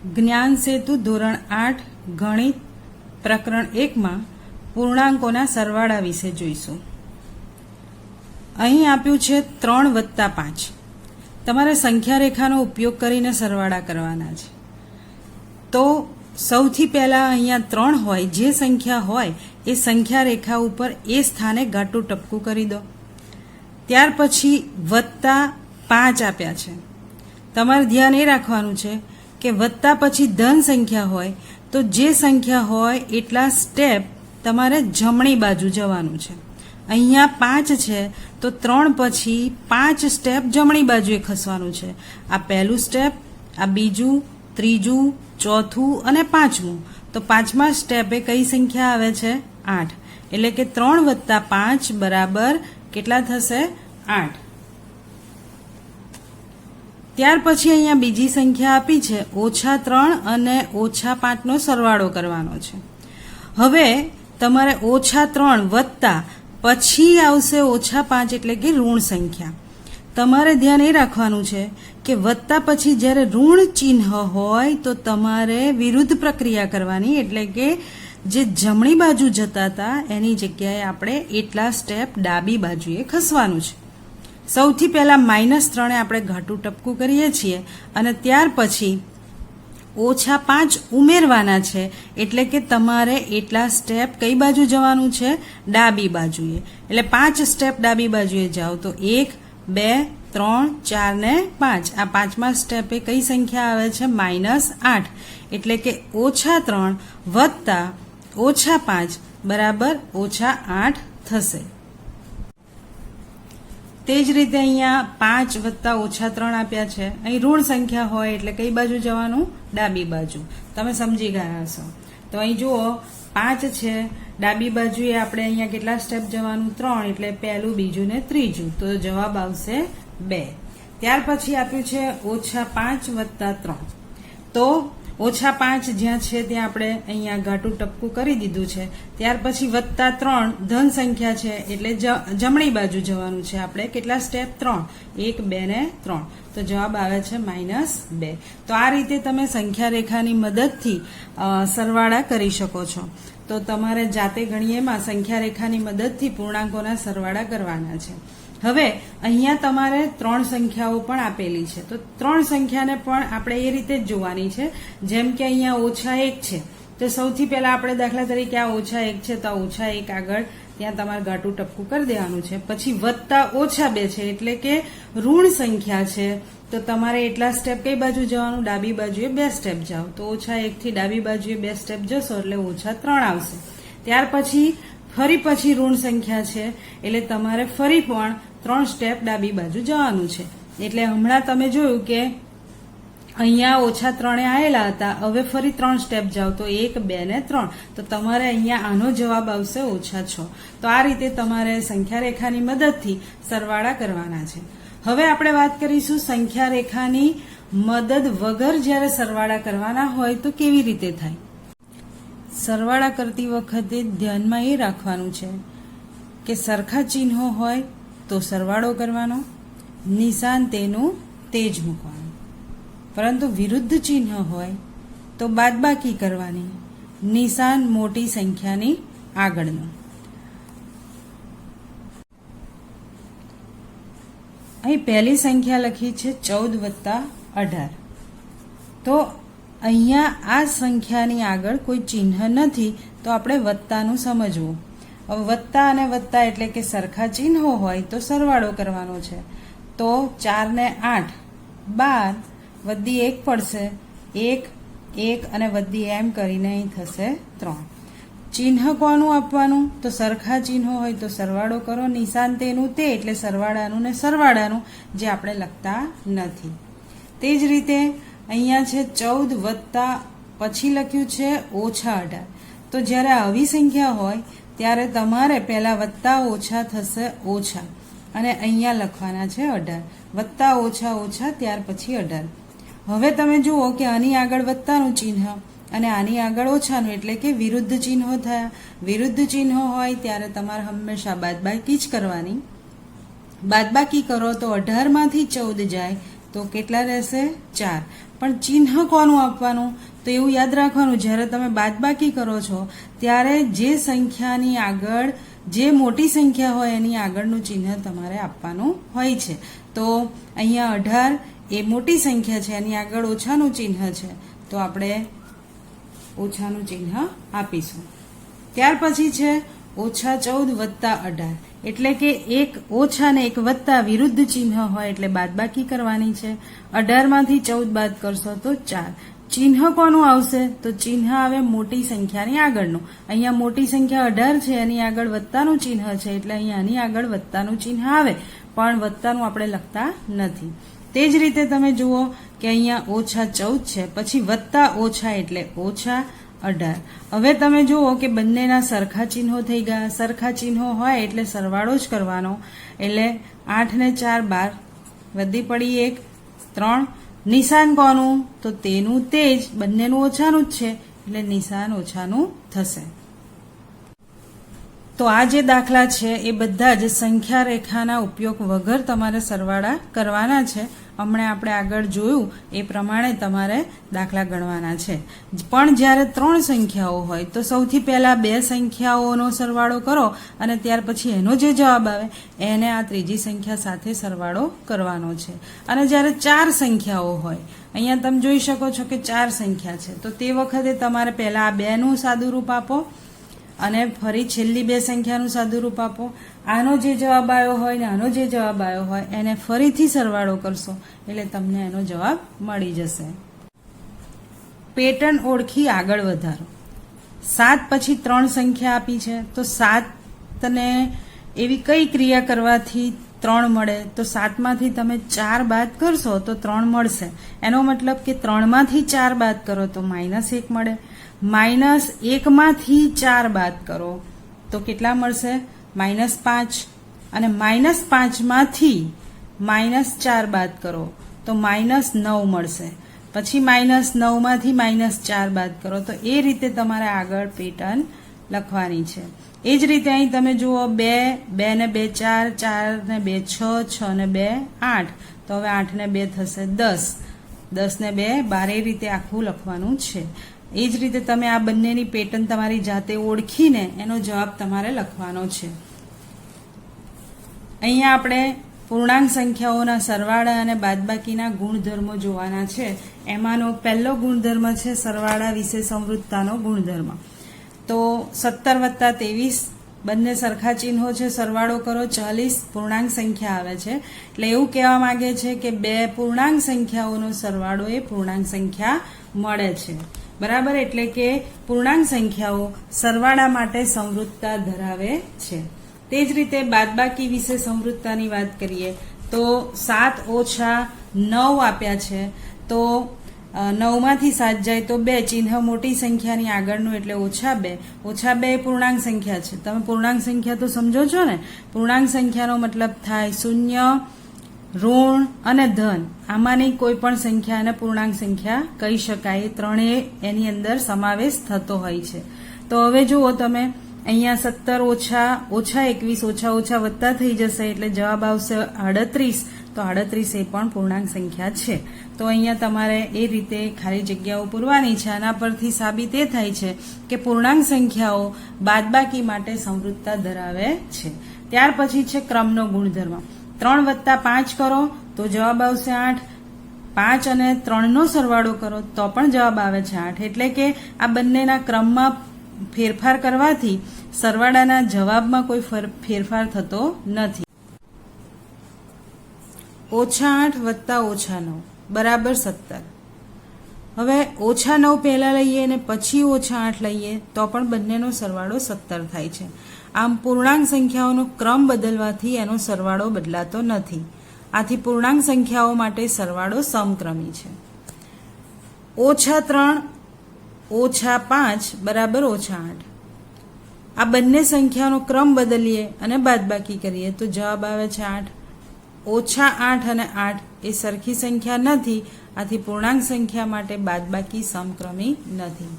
જ્ઞાન સેતુ ધોરણ 8 ગણિત પ્રકરણ 1 માં પૂર્ણાંકોના સરવાળા વિશે જોઈશું। અહીં આપ્યું છે 3 + 5। તમારે સંખ્યા રેખાનો ઉપયોગ કરીને સરવાળા કરવાના છે। તો સૌથી પહેલા અહીંયા 3 હોય, જે સંખ્યા હોય એ સંખ્યા રેખા ઉપર એ સ્થાને ઘાટું ટપકું કરી દો। ત્યાર પછી +5 આપ્યા છે। તમારે ધ્યાન એ રાખવાનું છે કે વત્તા પછી ધન સંખ્યા હોય તો જે સંખ્યા હોય એટલા સ્ટેપ તમારે જમણી બાજુ જવાનું છે। અહીંયા 5 છે તો 3 પછી 5 સ્ટેપ જમણી બાજુએ ખસવાનું છે। આ પહેલું સ્ટેપ, આ બીજું, ત્રીજું, ચોથું અને પાંચમું। તો પાંચમા સ્ટેપે કઈ સંખ્યા આવે છે? 8। એટલે કે 3 + 5 બરાબર કેટલા થશે? 8। ત્યાર પછી અહીંયા બીજી સંખ્યા આપી છે -3 અને -5 નો સરવાળો કરવાનો છે। હવે તમારે -3 વત્તા પછી આવશે -5 એટલે કે ઋણ સંખ્યા। તમારે ધ્યાન એ રાખવાનું છે કે વત્તા પછી જ્યારે ઋણ ચિહ્ન હોય તો તમારે વિરુદ્ધ પ્રક્રિયા કરવાની, એટલે કે જે જમણી બાજુ જતા હતા એની જગ્યાએ આપણે એટલા સ્ટેપ ડાબી બાજુએ ખસવાનું છે। સૌથી પહેલા -3 આપણે ઘાટું ટપકું કરીએ છીએ અને ત્યાર પછી -5 ઉમેરવાના છે, એટલે કે તમારે એટલા સ્ટેપ કઈ બાજુ જવાનું છે? ડાબી બાજુએ। એટલે 5 સ્ટેપ ડાબી બાજુએ જાઓ તો 1, 2, 3, 4 ને 5। આ પાંચમા સ્ટેપે કઈ સંખ્યા આવે છે? -8। એટલે કે -3 વત્તા -5 બરાબર -8 થશે। તે જ રીતે અહીંયા 5 વત્તા -3 આપ્યા છે। અહીં ઋણ સંખ્યા હોય એટલે કઈ બાજુ જવાનું? ડાબી બાજુ। તમે સમજી ગયા હશો। તો અહીં જુઓ 5 છે, ડાબી બાજુએ આપણે અહીંયા કેટલા સ્ટેપ જવાનું? 3, એટલે પહેલું, બીજું ને ત્રીજું। તો જવાબ આવશે 2। ત્યાર પછી આપ્યું છે -5 વત્તા 3। તો -5 જ્યાં છે ત્યાં આપણે અહીંયા ઘાટું ટપકું કરી દીધું છે। ત્યાર પછી +3 ધન સંખ્યા છે એટલે જમણી બાજુ જવાનું છે આપણે। કેટલા સ્ટેપ? 3, 1, 2 ને 3। તો જવાબ આવે છે -2। તો આ રીતે તમે સંખ્યા રેખાની મદદથી સરવાળા કરી શકો છો। તો તમારે જાતે ગણિયેમાં સંખ્યા રેખાની મદદથી પૂર્ણાંકોના સરવાળા કરવાના છે। હવે અહીંયા તમારે 3 સંખ્યાઓ પણ આપેલી છે, તો 3 સંખ્યાને પણ આપણે એ રીતે જ જોવાની છે। જેમ કે અહીંયા -1 છે તો સૌથી પહેલા આપણે દાખલા તરીકે આ -1 છે તો આ -1 આગળ ત્યાં તમારે ઘાટું ટપકું કરી દેવાનું છે। પછી વત્તા -2 છે એટલે કે ઋણ સંખ્યા છે, તો તમારે એટલા સ્ટેપ કઈ બાજુ જવાનું? ડાબી બાજુએ 2 સ્ટેપ જાઓ। તો -1 થી ડાબી બાજુએ 2 સ્ટેપ જશો એટલે -3 આવશે। ત્યાર પછી ફરી ઋણ સંખ્યા છે એટલે તમારે ફરી પણ 3 સ્ટેપ ડાબી બાજુ જવાનું છે। એટલે હમણાં તમે જોયું કે અહીંયા -3 આવેલા હતા, હવે ફરી 3 સ્ટેપ જાઓ તો 1, 2 ને 3। તો તમારે અહીંયા આનો જવાબ આવશે -6। તો આ રીતે તમારે સંખ્યા રેખાની મદદથી સરવાળા કરવાના છે। હવે આપણે વાત કરીશું સંખ્યા રેખાની મદદ વગર જ્યારે સરવાળા કરવાના હોય તો કેવી રીતે થાય। સરવાળા કરતી વખતે ધ્યાનમાં એ રાખવાનું છે કે સરખા ચિહ્નો હોય તો સરવાળો કરવાનો, નિશાન તેનું તે જ મૂકવાનું, પરંતુ વિરુદ્ધ ચિહ્ન હોય તો બાદબાકી કરવાની, નિશાન મોટી સંખ્યાની આગળનું। અહીં પહેલી સંખ્યા લખી છે 14 વત્તા 18। તો અહીંયા આ સંખ્યાની આગળ કોઈ ચિહ્ન નથી તો આપણે વત્તાનું સમજવું। હવે વત્તા અને વત્તા એટલે કે સરખા ચિહ્નો હોય તો સરવાળો કરવાનો છે। તો 4 ને 8 12, વધી 1 પડશે, 1, 1 અને વધી એમ કરીને અહીં થશે 3। ચિહ્ન કોનું આપવાનું? તો સરખા ચિહ્નો હોય તો સરવાળો કરો, નિશાન તેનું તે એટલે સરવાળાનું ને સરવાળાનું, જે આપણે લખતા નથી। તે જ રીતે અહીંયા છે 14 વત્તા પછી લખ્યું છે -18। તો જ્યારે આવી સંખ્યા હોય ત્યારે તમારે પહેલા વત્તા ઓછા થશે ઓછા અને અહીંયા લખવાના છે 18, વત્તા ઓછા ઓછા ત્યાર પછી 18। હવે તમે જુઓ કે આની આગળ વત્તાનું ચિહ્ન અને આની આગળ ઓછાનું એટલે કે વિરુદ્ધ ચિહ્નો થયા। વિરુદ્ધ ચિહ્નો હોય ત્યારે તમારે હંમેશા બાદબાકી જ કરવાની। બાદબાકી કરો તો 18 માંથી 14 જાય તો કેટલા રહેશે? 4। પણ ચિહ્ન કોનું આપવાનું? તો એવું યાદ રાખવાનું, જ્યારે તમે બાદબાકી કરો છો ત્યારે જે સંખ્યાની આગળ જે મોટી સંખ્યા હોય એની આગળનું ચિહ્ન તમારે આપવાનું હોય છે. તો અહીંયા 18 એ મોટી સંખ્યા છે, એની આગળ ઓછાનું ચિહ્ન છે, તો આપણે ઓછાનું ચિહ્ન આપીશું. ત્યાર પછી છે -14 વત્તા 18, એટલે કે એક ઓછા ને એક વત્તા વિરુદ્ધ ચિહ્ન હોય એટલે બાદબાકી કરવાની છે. 18 માંથી 14 બાદ કરશો તો 4. ચિહ્ન કોનું આવશે? તો ચિહ્ન આવે મોટી સંખ્યાની આગળનું. અહીંયા મોટી સંખ્યા 18 છે, એની આગળ વત્તાનું ચિહ્ન છે, એટલે અહીંયા આની આગળ વત્તાનું ચિહ્ન આવે, પણ વત્તાનું આપણે લખતા નથી. તે જ રીતે તમે જુઓ કે અહીંયા -14 છે, પછી વત્તા ઓછા એટલે -18. હવે તમે જુઓ કે બંનેના સરખા ચિહ્નો થઈ ગયા. સરખા ચિહ્નો હોય એટલે સરવાળો જ કરવાનો. એટલે 8 ને 4 12, વધી પડી 1 3. નિશાન કોનું? તો તેનું તે જ, બંનેનું ઓછાનું જ છે, એટલે નિશાન ઓછાનું થશે. તો આ જે દાખલા છે એ બધા જ સંખ્યા રેખાના ઉપયોગ વગર તમારે સરવાળા કરવાના છે. હમણાં આપણે આગળ જોયું એ પ્રમાણે તમારે દાખલા ગણવાના છે. પણ જ્યારે 3 સંખ્યાઓ હોય તો સૌથી પહેલા 2 સંખ્યાઓનો સરવાળો કરો અને ત્યાર પછી એનો જે જવાબ આવે એને આ ત્રીજી સંખ્યા સાથે સરવાળો કરવાનો છે. અને જ્યારે 4 સંખ્યાઓ હોય, અહીંયા તમે જોઈ શકો છો કે 4 સંખ્યા છે, તો તે વખતે તમારે પહેલા આ 2નું સાદુરૂપ આપો અને ફરી છેલ્લી 2 સંખ્યાનું સાદુરૂપ આપો. આનો જે જવાબ આવ્યો હોય ને આનો જે જવાબ આવ્યો હોય એને ફરીથી સરવાળો કરશો એટલે તમને એનો જવાબ મળી જશે. પેટર્ન ઓળખી આગળ વધારો. 7 પછી 3 સંખ્યા આપી છે, તો 7 ને એવી કઈ ક્રિયા કરવાથી 3 મળે? તો 7 માંથી તમે 4 બાદ કરશો તો 3 મળશે. એનો મતલબ કે 3 માંથી 4 બાદ કરો તો -1 મળે. -1 માંથી 4 બાદ કરો તો કેટલા મળશે? -5. અને -5 માંથી -4 બાદ કરો તો -9 મળશે. પછી -9 માંથી -4 બાદ કરો, તો એ રીતે તમારે આગળ પેટર્ન લખવાની છે. એ જ રીતે અહીં તમે જુઓ 2, 2 ને 2 4, 4 ને 2 6, 6 ને 2 8, તો હવે 8 ને 2 થશે 10, 10 ને 2 12, એ રીતે આખું લખવાનું છે. એ જ રીતે તમે આ બંનેની પેટર્ન તમારી જાતે ઓળખીને એનો જવાબ તમારે લખવાનો છે. અહીંયા આપણે પૂર્ણાંક સંખ્યાઓના સરવાળા અને બાદબાકીના ગુણધર્મો જોવાના છે. એમાંનો પહેલો ગુણધર્મ છે સરવાળા વિશે સંવૃત્તાનો ગુણધર્મ. તો 17 વત્તા 23 બંને સરખા ચિહ્નો છે, સરવાળો કરો 40 પૂર્ણાંક સંખ્યા આવે છે. એટલે એવું કહેવા માંગે છે કે 2 પૂર્ણાંક સંખ્યાઓનો સરવાળો એ પૂર્ણાંક સંખ્યા મળે છે. બરાબર, એટલે કે પૂર્ણાંક સંખ્યાઓ સરવાળા માટે સંવૃત્તા ધરાવે છે. તે જ રીતે બાદબાકી વિશે સંવૃત્તાની વાત કરીએ તો 7 ઓછા 9 આપ્યા છે, તો 9 માંથી 7 જાય તો 2, ચિહ્ન મોટી સંખ્યાની આગળનું એટલે -2. -2 એ પૂર્ણાંક સંખ્યા છે. તમે પૂર્ણાંક સંખ્યા તો સમજો છો ને? પૂર્ણાંક સંખ્યાનો મતલબ થાય શૂન્ય, ઋણ અને ધન. આમાંની કોઈ પણ સંખ્યાને પૂર્ણાંક સંખ્યા કહી શકાય. ત્રણેય એની અંદર સમાવેશ થતો હોય છે. તો હવે જુઓ તમે, અહીંયા 17 ઓછા 21 ઓછા વત્તા થઈ જશે એટલે જવાબ આવશે 38. તો 38 એ પણ પૂર્ણાંક સંખ્યા છે. તો અહીંયા તમારે એ રીતે ખાલી જગ્યાઓ પૂરવાની છે. આના પરથી સાબિત એ થાય છે કે પૂર્ણાંક સંખ્યાઓ બાદબાકી માટે સંવૃત્તા ધરાવે છે. ત્યાર પછી છે ક્રમનો ગુણધર્મ. 3 વત્તા 5 કરો તો જવાબ આવશે 8. 5 અને 3 નો સરવાળો કરો તો પણ જવાબ આવે છે 8. એટલે કે આ બંનેના ક્રમમાં ફેરફાર કરવાથી સરવાળાના જવાબમાં કોઈ ફેરફાર થતો નથી. -8 વત્તા -9 બરાબર 17. હવે -9 પહેલા લઈએ અને પછી -8 લઈએ તો પણ બંનેનો સરવાળો 17 થાય છે. આમ પૂર્ણાંક સંખ્યાઓનો ક્રમ બદલવાથી એનો સરવાળો બદલાતો નથી. આથી પૂર્ણાંક સંખ્યાઓ માટે સરવાળો સમક્રમી છે. -3 -5 બરાબર -8. આ બંને સંખ્યાનો ક્રમ બદલીએ અને બાદબાકી કરીએ તો જવાબ આવે છે 8. -8 અને 8 એ સરખી સંખ્યા નથી. આથી પૂર્ણાંક સંખ્યા માટે બાદબાકી સમક્રમી નથી.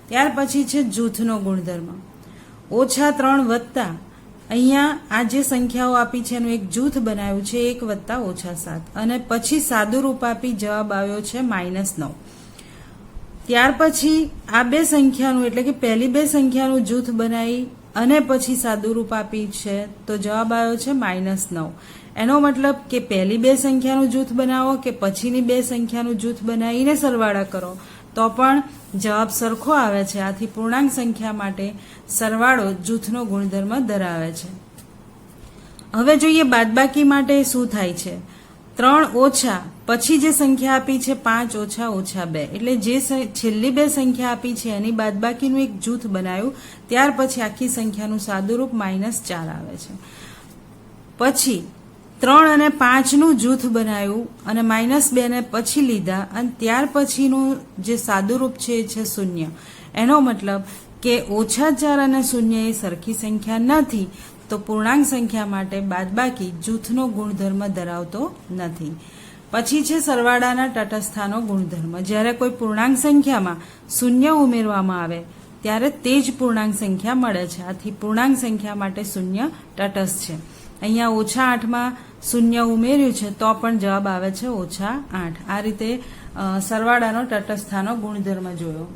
ત્યાર પછી છે જૂથનો ગુણધર્મ. -3 વત્તા અહીંયા આ જે સંખ્યાઓ આપી છે એનું એક જૂથ બનાવ્યું છે 1 વત્તા ઓછા 7 અને પછી સાદું રૂપ આપી જવાબ આવ્યો છે -9. ત્યાર પછી આ બે સંખ્યાનું એટલે કે પહેલી બે સંખ્યાનું જૂથ બનાવી અને પછી સાદું રૂપ આપી છે તો જવાબ આવ્યો છે -9. એનો મતલબ કે પહેલી બે સંખ્યાનું જૂથ બનાવો કે પછીની બે સંખ્યાનું જૂથ બનાવીને સરવાળા કરો તો પણ જવાબ સરખો આવે છે. આથી પૂર્ણાંક સંખ્યા માટે સરવાળો જૂથનો ગુણધર્મ ધરાવે છે. હવે જોઈએ બાદબાકી માટે શું થાય છે. 3 ઓછા પછી જે સંખ્યા આપી છે 5 ઓછા ઓછા 2 એટલે જે છેલ્લી બે સંખ્યા આપી છે એની બાદબાકીનું એક જૂથ બનાવ્યું ત્યાર પછી આખી સંખ્યાનું સાદુરૂપ -4 આવે છે. પછી 3 અને 5 નું જૂથ બનાવ્યું અને -2 ને પછી લીધા અને ત્યાર પછીનું જે સાદુરૂપ છે એ છે 0. એનો મતલબ કે -4 અને 0 એ સરખી સંખ્યા નથી તો પૂર્ણાંક સંખ્યા માટે બાદબાકી જૂથનો ગુણધર્મ ધરાવતો નથી. પછી છે સરવાળાના તટસ્થાનો ગુણધર્મ. જ્યારે કોઈ પૂર્ણાંક સંખ્યામાં 0 ઉમેરવામાં આવે ત્યારે તે જ પૂર્ણાંક સંખ્યા મળે છે. આથી પૂર્ણાંક સંખ્યા માટે 0 તટસ્થ છે. અહીંયા -8માં 0 ઉમેર્યું છે તો પણ જવાબ આવે છે -8. આ રીતે સરવાળાનો તટસ્થાનો ગુણધર્મ જોયો.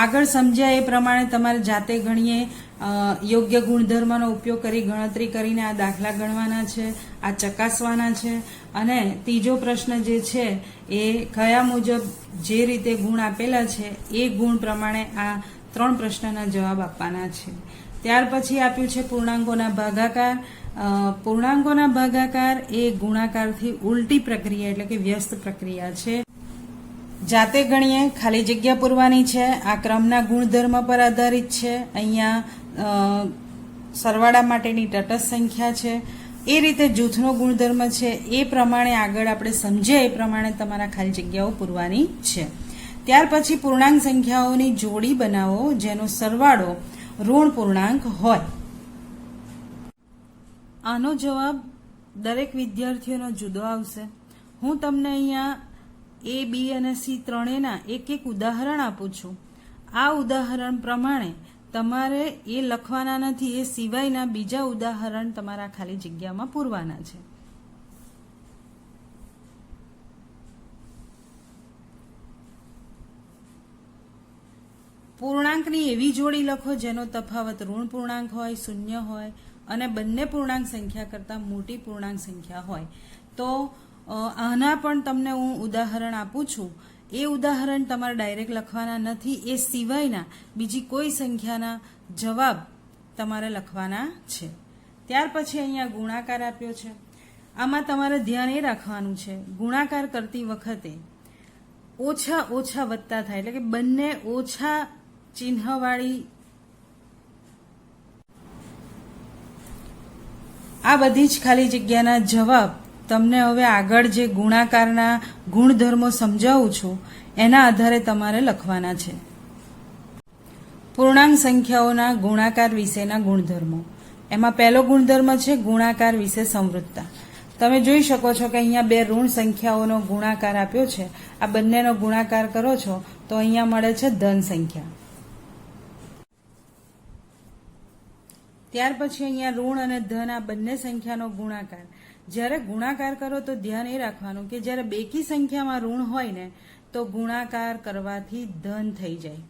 આગળ સમજ્યા એ પ્રમાણે તમારે જાતે ગણીએ યોગ્ય ગુણધર્મનો ઉપયોગ કરી ગણતરી કરીને આ દાખલા ગણવાના છે, આ ચકાસવાના છે અને ત્રીજો પ્રશ્ન જે છે એ કયા મુજબ જે રીતે ગુણ આપેલા છે એ ગુણ પ્રમાણે આ 3 પ્રશ્નના જવાબ આપવાના છે. ત્યાર પછી આપ્યું છે પૂર્ણાંકોના ભાગાકાર. પૂર્ણાંકોના ભાગાકાર એ ગુણાકારથી ઉલટી પ્રક્રિયા એટલે કે વ્યસ્ત પ્રક્રિયા છે. જાતે ગણીએ, ખાલી જગ્યા પૂરવાની છે. આ ક્રમના ગુણધર્મ પર આધારિત છે. અહીંયા સરવાળા માટેની તટસ્થ સંખ્યા છે. એ રીતે જૂથનો ગુણધર્મ છે. એ પ્રમાણે આગળ આપણે સમજીએ એ પ્રમાણે તમારા ખાલી જગ્યાઓ પૂરવાની છે. ત્યાર પછી પૂર્ણાંક સંખ્યાઓની જોડી બનાવો જેનો સરવાળો ઋણ પૂર્ણાંક હોય. આનો જવાબ દરેક વિદ્યાર્થીઓનો જુદો આવશે. હું તમને અહીંયા A, B અને C ત્રણેયના એક ઉદાહરણ આપું છું. આ ઉદાહરણ પ્રમાણે તમારે એ લખવાના નથી, એ સિવાયના બીજા ઉદાહરણ તમારા ખાલી જગ્યામાં પૂરવાના છે. પૂર્ણાંકની એવી જોડી લખો જેનો તફાવત ઋણ પૂર્ણાંક હોય, 0 હોય અને બંને પૂર્ણાંક સંખ્યા કરતાં મોટી પૂર્ણાંક સંખ્યા હોય. તો આના પણ તમને હું ઉદાહરણ આપું છું. એ ઉદાહરણ તમારે ડાયરેક્ટ લખવાના નથી, એ સિવાયના બીજી કોઈ સંખ્યાના જવાબ તમારે લખવાના છે. ત્યાર પછી અહીંયા ગુણાકાર આપ્યો છે. આમાં તમારે ધ્યાન એ રાખવાનું છે ગુણાકાર કરતી વખતે ઓછા ઓછા વત્તા થાય એટલે કે બંને ઓછા ચિહ્નવાળી આ બધી જ ખાલી જગ્યાના જવાબ તમને હવે આગળ જે ગુણાકારના ગુણધર્મો સમજાવું છું એના આધારે તમારે લખવાના છે. પૂર્ણાંક સંખ્યાઓના ગુણાકાર વિશેના ગુણધર્મો. એમાં પહેલો ગુણધર્મ છે ગુણાકાર વિશે સંવૃત્તતા. તમે જોઈ શકો છો કે અહીંયા બે ઋણ સંખ્યાઓનો ગુણાકાર આપ્યો છે. આ બંનેનો ગુણાકાર કરો છો તો અહીંયા મળે છે ધન સંખ્યા. ત્યાર પછી અહીંયા ઋણ અને ધન આ બંને સંખ્યાનો ગુણાકાર. જ્યારે ગુણાકાર કરો તો ધ્યાન એ રાખવાનું કે જ્યારે બેકી સંખ્યામાં ઋણ હોય ને તો ગુણાકાર કરવાથી ધન થઈ જાય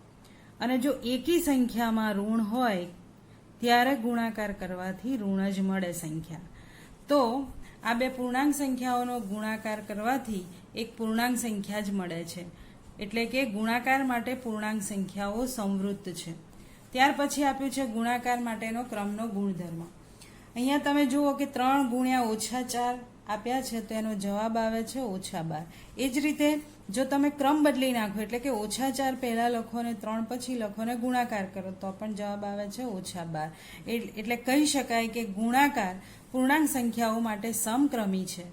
અને જો એકી સંખ્યામાં ઋણ હોય ત્યારે ગુણાકાર કરવાથી ઋણ જ મળે સંખ્યા. તો આ બે પૂર્ણાંક સંખ્યાઓનો ગુણાકાર કરવાથી એક પૂર્ણાંક સંખ્યા જ મળે છે. એટલે કે ગુણાકાર માટે પૂર્ણાંક સંખ્યાઓ સંવૃત્ત છે. ત્યાર પછી આપ્યું છે ગુણાકાર માટેનો ક્રમનો ગુણધર્મ. અહીંયા તમે જુઓ કે 3 ગુણ્યા -4 આપ્યા છે તો એનો જવાબ આવે છે -12. એ જ રીતે જો તમે ક્રમ બદલી નાખો એટલે કે -4 પહેલા લખો ને 3 પછી લખો ને ગુણાકાર કરો તો પણ જવાબ આવે છે -12. એટલે કહી શકાય કે ગુણાકાર પૂર્ણાંક સંખ્યાઓ માટે સમક્રમી છે.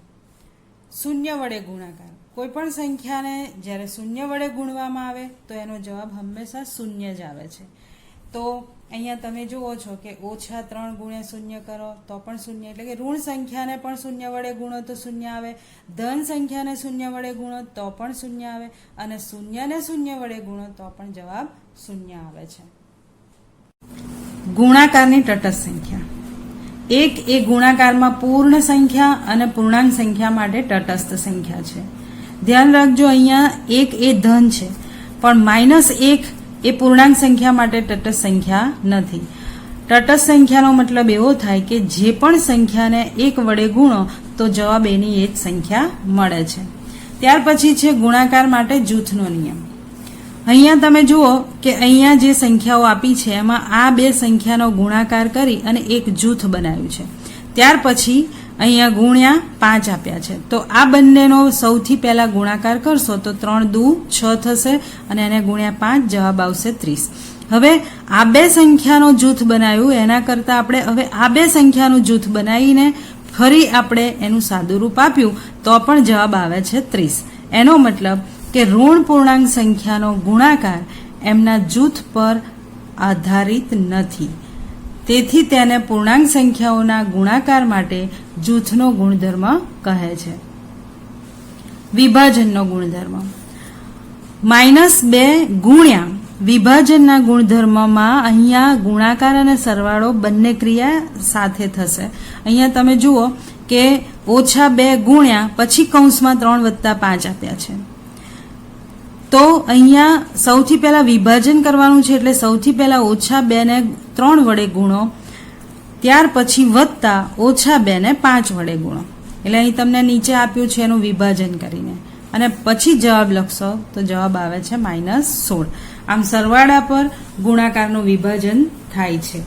0 વડે ગુણાકાર. કોઈ પણ સંખ્યાને જ્યારે 0 વડે ગુણવામાં આવે તો એનો જવાબ હંમેશા 0 જ આવે છે. તો અહીંયા તમે જુઓ છો કે -3 ગુણ્યા 0 કરો તો પણ 0 એટલે કે ઋણ સંખ્યાને પણ 0 વડે ગુણો તો 0 આવે, ધન સંખ્યાને 0 વડે ગુણો તો પણ 0 આવે અને 0 ને 0 વડે ગુણો તો પણ જવાબ 0 આવે છે. ગુણાકારની તટસ્થ સંખ્યા. એક એ ગુણાકારમાં પૂર્ણ સંખ્યા અને પૂર્ણાંક સંખ્યા માટે તટસ્થ સંખ્યા છે. ધ્યાન રાખજો, અહીંયા એક એ ધન છે, પણ -1 એ પૂર્ણાંક સંખ્યા માટે તટસ્થ સંખ્યા નથી. તટસ્થ સંખ્યાનો મતલબ એવો થાય કે જે પણ સંખ્યાને 1 વડે ગુણો તો જવાબ એની એ જ સંખ્યા મળે છે. ત્યાર પછી છે ગુણાકાર માટે જૂથનો નિયમ. અહીંયા તમે જુઓ કે અહીંયા જે સંખ્યાઓ આપી છે એમાં આ બે સંખ્યાનો ગુણાકાર કરી અને એક જૂથ બનાવ્યું છે. ત્યાર પછી અહીંયા ગુણ્યા 5 આપ્યા છે, તો આ બંનેનો સૌથી પહેલા ગુણાકાર કરશો તો 3 દુ 6 થશે અને એને ગુણ્યા 5 જવાબ આવશે 30. હવે આ બે સંખ્યાનો જૂથ બનાવ્યું, એના કરતાં આપણે હવે આ બે સંખ્યાનું જૂથ બનાવીને ફરી આપણે એનું સાદું રૂપ આપ્યું તો પણ જવાબ આવે છે 30. એનો મતલબ કે ઋણ પૂર્ણાંક સંખ્યાનો ગુણાકાર એમના જૂથ પર આધારિત નથી, તેથી તેને પૂર્ણાંક સંખ્યાઓના ગુણાકાર માટે જૂથનો ગુણધર્મ કહે છે. વિભાજનનો ગુણધર્મ. -2 ગુણ્યા વિભાજનના ગુણધર્મમાં અહીંયા ગુણાકાર અને સરવાળો બંને ક્રિયા સાથે થશે. અહીંયા તમે જુઓ કે -2 ગુણ્યા પછી કૌંસમાં 3 + 5 આપ્યા છે, તો અહીંયા સૌથી પહેલા વિભાજન કરવાનું છે, એટલે સૌથી પહેલા -2 ને 3 વડે ગુણો, ત્યાર પછી વત્તા -2 ને 5 વડે ગુણો. એટલે અહીં તમને નીચે આપ્યું છે એનું વિભાજન કરીને અને પછી જવાબ લખશો તો જવાબ આવે છે -16. આમ સરવાળા પર ગુણાકારનું વિભાજન થાય છે.